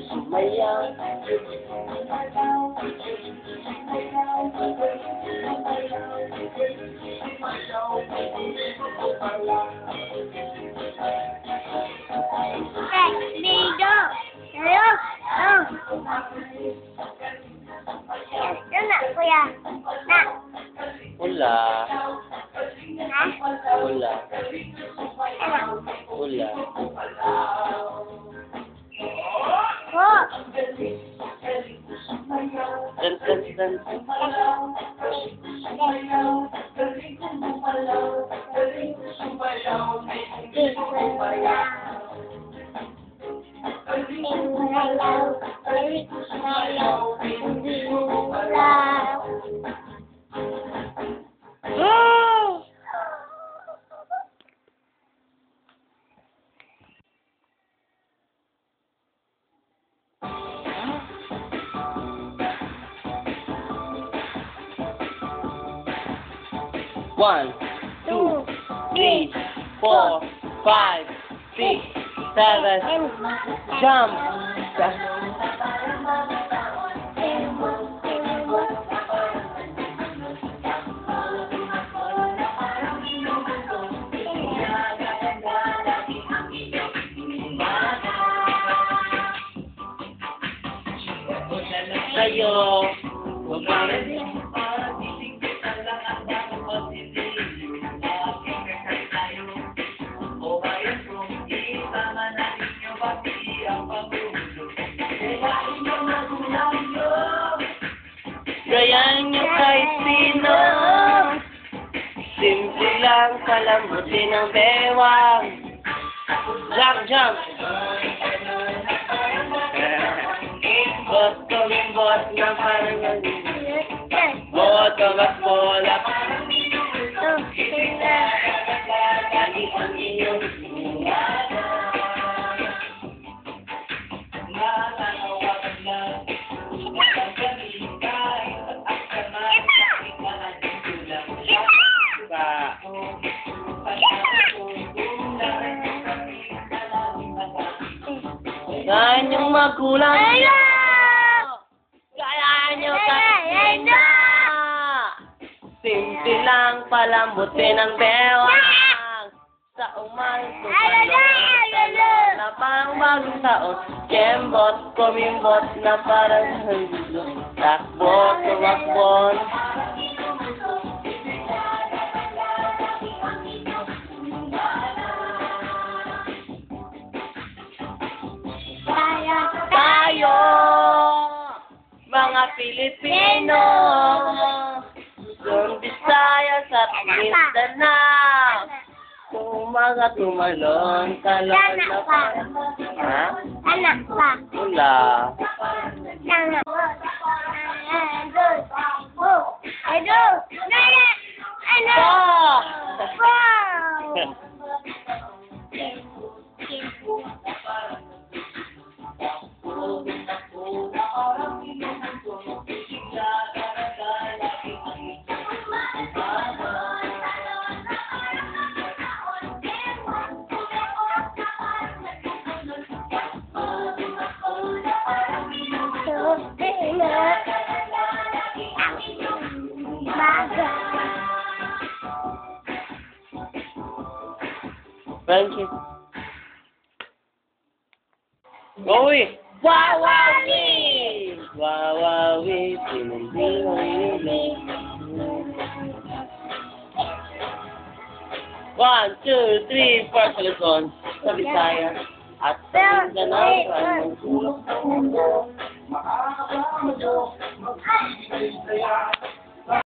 Sumayaw. Ligo. Hello. Oh. Ito na, kuya. Na. Wala. Ha? Wala. Ano? Wala. Oh. Tan, tan, tan. One, 2, 3, 4, 5, 6, 7, jump! Tayo! Gayahin niyo kahit sino. Simple lang palambutin ang bewang. Jump, jump! Bot ko yung bot na parang bot ko mas bola. Lagi ang iyong Gayahin yung magulang niyo. Gayahin nyo kahit sino. Simple lang palambutin ang bewang. Sa umang tumalong na parang bagong taon. Kembot, kumimbot na parang hanggulo. Takbo, tumakbon. Tayo, mga Pilipino, Luzon, Visayas at Mindanao, kung mga tumalon, talon na pa. Ha? Anak pa. Wala. Anak. Idol. Nana. Ano? Wow. Frankie. Wowie! Wawawi! Wawawi! Pinagdiwang. 1, 2, 3, 4 sa Luzon, sa Visayas, at sa Mindanao, sa Mansulo.